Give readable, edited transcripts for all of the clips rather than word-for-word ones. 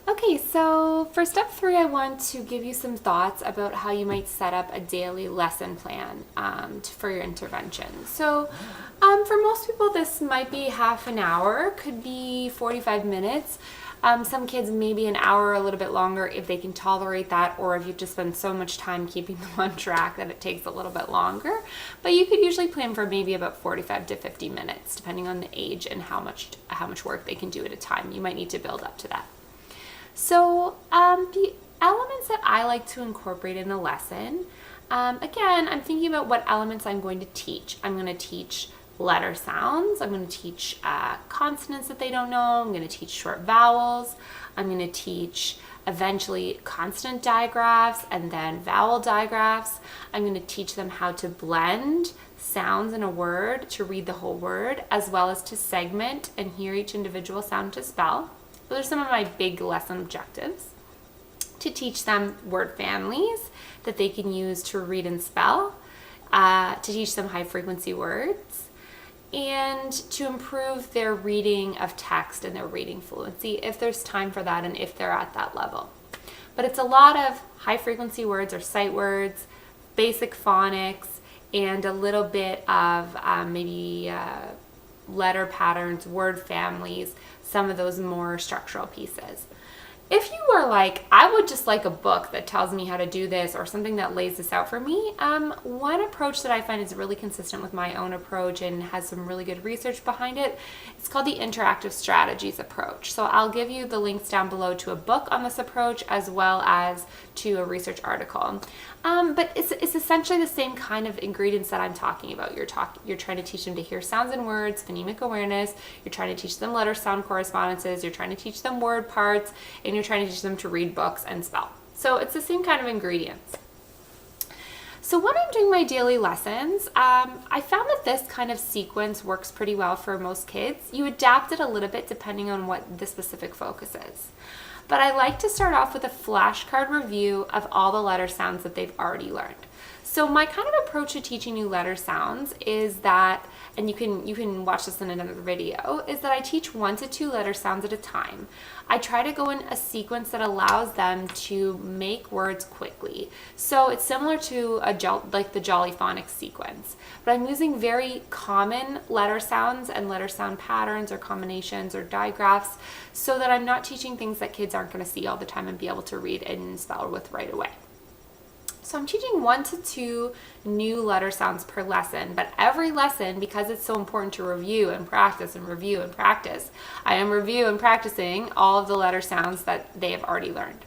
Okay, so for step 3, I want to give you some thoughts about how you might set up a daily lesson plan for your intervention. So for most people, this might be half an hour, could be 45 minutes. Some kids maybe an hour or a little bit longer if they can tolerate that, or if you've just spent so much time keeping them on track that it takes a little bit longer. But you could usually plan for maybe about 45 to 50 minutes, depending on the age and how much work they can do at a time. You might need to build up to that. So the elements that I like to incorporate in a lesson, again, I'm thinking about what elements I'm going to teach. I'm going to teach letter sounds. I'm going to teach consonants that they don't know. I'm going to teach short vowels. I'm going to teach eventually consonant digraphs and then vowel digraphs. I'm going to teach them how to blend sounds in a word to read the whole word, as well as to segment and hear each individual sound to spell. Those are some of my big lesson objectives. To teach them word families that they can use to read and spell, to teach them high frequency words, and to improve their reading of text and their reading fluency if there's time for that and if they're at that level. But it's a lot of high frequency words or sight words, basic phonics, and a little bit of maybe letter patterns, word families, some of those more structural pieces. If you were like, I would just like a book that tells me how to do this or something that lays this out for me, one approach that I find is really consistent with my own approach and has some really good research behind it, it's called the interactive strategies approach. So I'll give you the links down below to a book on this approach as well as to a research article. But it's essentially the same kind of ingredients that I'm talking about. You're trying to teach them to hear sounds and words, phonemic awareness. You're trying to teach them letter sound correspondences. You're trying to teach them word parts, and you're trying to teach them to read books and spell. So it's the same kind of ingredients. So when I'm doing my daily lessons, I found that this kind of sequence works pretty well for most kids. You adapt it a little bit depending on what the specific focus is. But I like to start off with a flashcard review of all the letter sounds that they've already learned. So my kind of approach to teaching new letter sounds is that, and you can watch this in another video, is that I teach 1 to 2 letter sounds at a time. I try to go in a sequence that allows them to make words quickly. So it's similar to like the Jolly Phonics sequence, but I'm using very common letter sounds and letter sound patterns or combinations or digraphs so that I'm not teaching things that kids aren't going to see all the time and be able to read and spell with right away. So I'm teaching 1 to 2 new letter sounds per lesson, but every lesson, because it's so important to review and practice and review and practice, I am reviewing and practicing all of the letter sounds that they have already learned.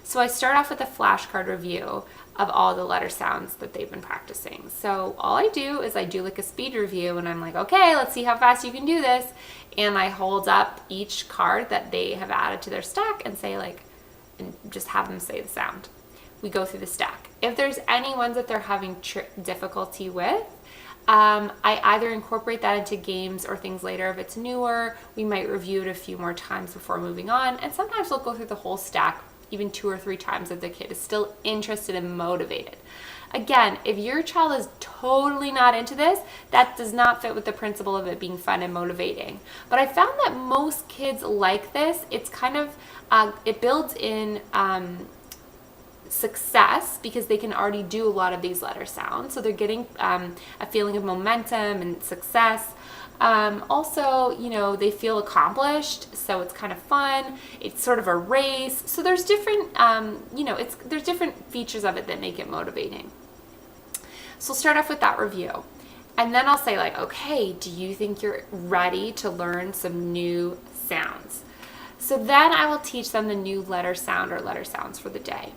So I start off with a flashcard review of all the letter sounds that they've been practicing. So all I do is I do like a speed review and I'm like, okay, let's see how fast you can do this. And I hold up each card that they have added to their stack and say and just have them say the sound. We go through the stack. If there's any ones that they're having difficulty with, I either incorporate that into games or things later. If it's newer, we might review it a few more times before moving on. And sometimes we'll go through the whole stack even 2 or 3 times if the kid is still interested and motivated. Again, if your child is totally not into this, that does not fit with the principle of it being fun and motivating. But I found that most kids like this. It's kind of, it builds in success because they can already do a lot of these letter sounds. So they're getting a feeling of momentum and success. Also, they feel accomplished, so it's kind of fun. It's sort of a race. So there's different, there's different features of it that make it motivating. So I'll start off with that review. And then I'll say okay, do you think you're ready to learn some new sounds? So then I will teach them the new letter sound or letter sounds for the day.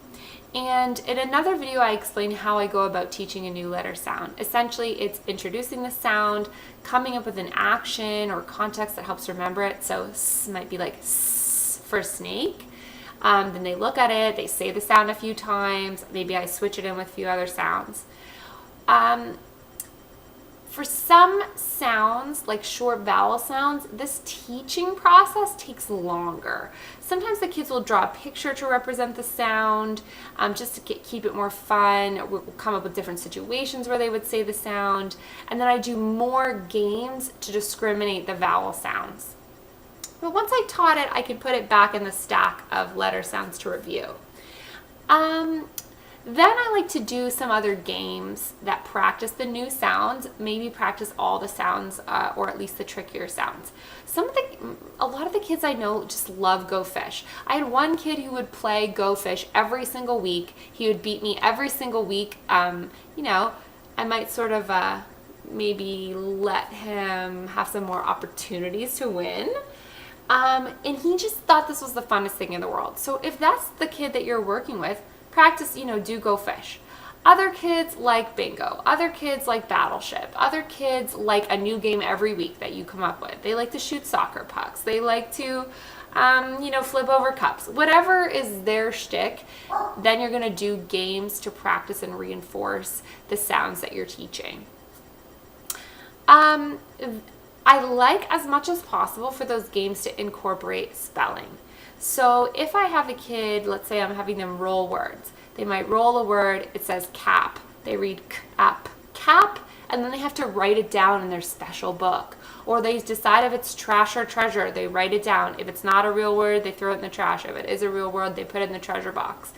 And in another video, I explain how I go about teaching a new letter sound. Essentially, it's introducing the sound, coming up with an action or context that helps remember it. So S might be like S for snake. Then they look at it, they say the sound a few times. Maybe I switch it in with a few other sounds. For some sounds, like short vowel sounds, this teaching process takes longer. Sometimes the kids will draw a picture to represent the sound, just to keep it more fun. We'll come up with different situations where they would say the sound. And then I do more games to discriminate the vowel sounds. But once I taught it, I could put it back in the stack of letter sounds to review. Then I like to do some other games that practice the new sounds, maybe practice all the sounds or at least the trickier sounds. A lot of the kids I know just love Go Fish. I had one kid who would play Go Fish every single week. He would beat me every single week. You know, I might sort of maybe let him have some more opportunities to win. And he just thought this was the funnest thing in the world. So if that's the kid that you're working with, practice, do Go Fish. Other kids like bingo. Other kids like Battleship. Other kids like a new game every week that you come up with. They like to shoot soccer pucks. They like to, flip over cups. Whatever is their shtick, then you're going to do games to practice and reinforce the sounds that you're teaching. I like as much as possible for those games to incorporate spelling. So if I have a kid, let's say I'm having them roll words, they might roll a word, it says cap. They read cap, and then they have to write it down in their special book. Or they decide if it's trash or treasure, they write it down. If it's not a real word, they throw it in the trash. If it is a real word, they put it in the treasure box.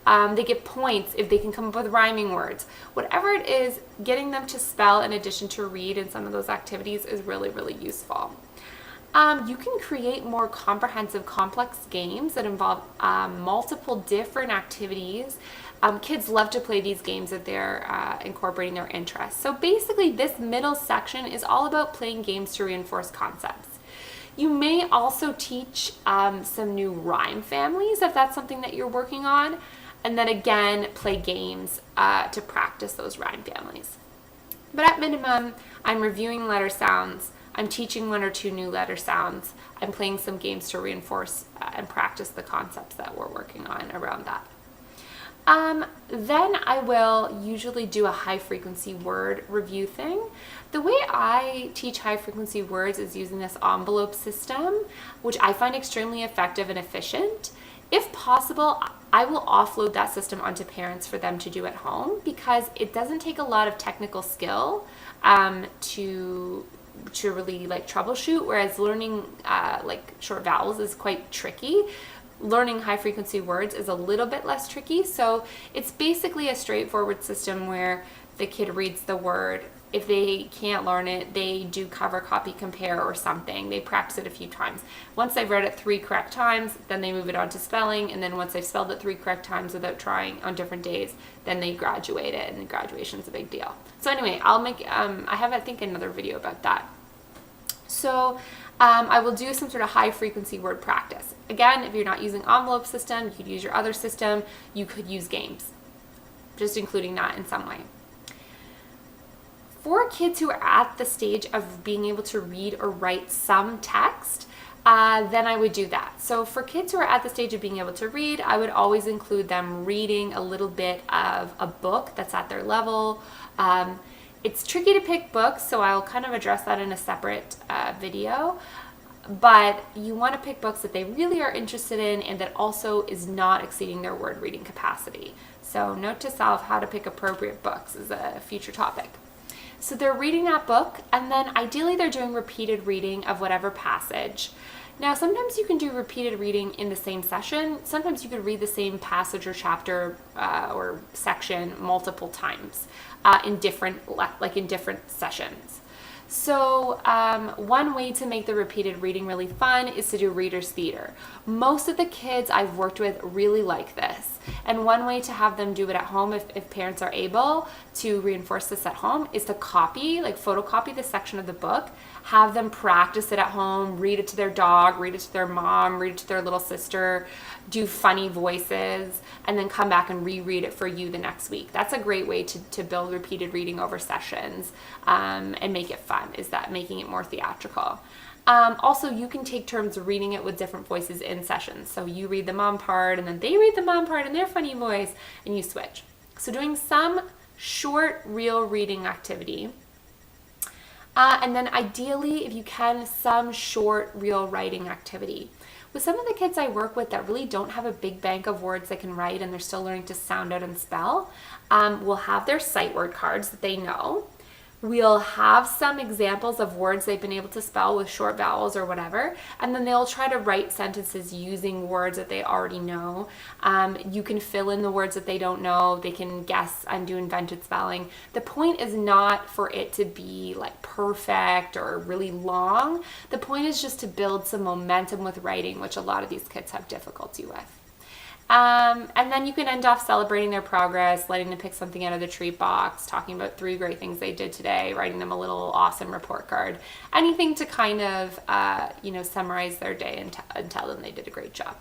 They get points if they can come up with rhyming words. Whatever it is, getting them to spell in addition to read in some of those activities is really, really useful. You can create more comprehensive, complex games that involve multiple different activities. Kids love to play these games if they're incorporating their interests. So basically, this middle section is all about playing games to reinforce concepts. You may also teach some new rhyme families if that's something that you're working on. And then again, play games to practice those rhyme families. But at minimum, I'm reviewing letter sounds. I'm teaching 1 or 2 new letter sounds. I'm playing some games to reinforce and practice the concepts that we're working on around that. Then I will usually do a high frequency word review thing. The way I teach high frequency words is using this envelope system, which I find extremely effective and efficient. If possible, I will offload that system onto parents for them to do at home because it doesn't take a lot of technical skill to really troubleshoot, whereas learning short vowels is quite tricky. Learning high frequency words is a little bit less tricky. So it's basically a straightforward system where the kid reads the word. If they can't learn it, they do cover, copy, compare or something. They practice it a few times. Once they've read it 3 correct times, then they move it on to spelling. And then once they've spelled it 3 correct times without trying on different days, then they graduate it, and graduation's a big deal. So anyway, I'll make, I have, I think, another video about that. So I will do some sort of high frequency word practice. Again, if you're not using envelope system, you could use your other system. You could use games, just including that in some way. For kids who are at the stage of being able to read or write some text, then I would do that. So for kids who are at the stage of being able to read, I would always include them reading a little bit of a book that's at their level. It's tricky to pick books, so I'll kind of address that in a separate video. But you want to pick books that they really are interested in and that also is not exceeding their word reading capacity. So note to self, how to pick appropriate books is a future topic. So they're reading that book, and then ideally they're doing repeated reading of whatever passage. Now, sometimes you can do repeated reading in the same session. Sometimes you could read the same passage or chapter or section multiple times in different sessions. So one way to make the repeated reading really fun is to do reader's theater. Most of the kids I've worked with really like this. And one way to have them do it at home, if parents are able to reinforce this at home, is to copy, photocopy the section of the book, have them practice it at home, read it to their dog, read it to their mom, read it to their little sister, do funny voices, and then come back and reread it for you the next week. That's a great way to build repeated reading over sessions and make it fun, is that making it more theatrical. Also, you can take turns reading it with different voices in sessions. So you read the mom part, and then they read the mom part in their funny voice, and you switch. So doing some short, real reading activity. And then ideally, if you can, some short, real writing activity. With some of the kids I work with that really don't have a big bank of words they can write and they're still learning to sound out and spell, we'll have their sight word cards that they know. We'll have some examples of words they've been able to spell with short vowels or whatever, and then they'll try to write sentences using words that they already know. You can fill in the words that they don't know. They can guess and do invented spelling. The point is not for it to be like perfect or really long. The point is just to build some momentum with writing, which a lot of these kids have difficulty with. And then you can end off celebrating their progress, letting them pick something out of the treat box, talking about 3 great things they did today, writing them a little awesome report card, anything to kind of, summarize their day and tell them they did a great job.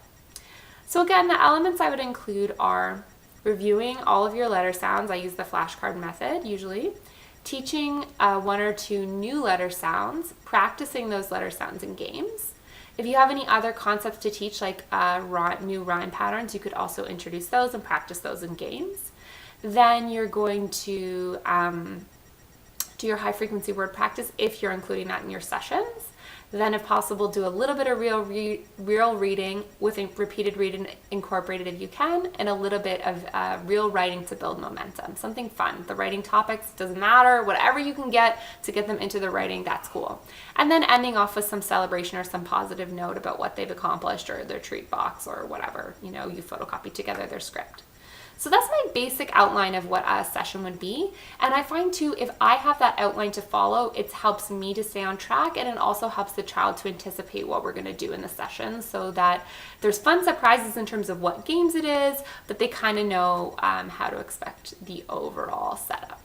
So again, the elements I would include are reviewing all of your letter sounds. I use the flashcard method usually. Teaching 1 or 2 new letter sounds, practicing those letter sounds in games. If you have any other concepts to teach, like new rhyme patterns, you could also introduce those and practice those in games. Then you're going to do your high frequency word practice if you're including that in your sessions. Then if possible, do a little bit of real reading with repeated reading incorporated if you can, and a little bit of real writing to build momentum. Something fun. The writing topics, doesn't matter, whatever you can get to get them into the writing, that's cool. And then ending off with some celebration or some positive note about what they've accomplished or their treat box or whatever, you photocopied together their script. So that's my basic outline of what a session would be. And I find too, if I have that outline to follow, it helps me to stay on track, and it also helps the child to anticipate what we're going to do in the session so that there's fun surprises in terms of what games it is, but they kind of know how to expect the overall setup.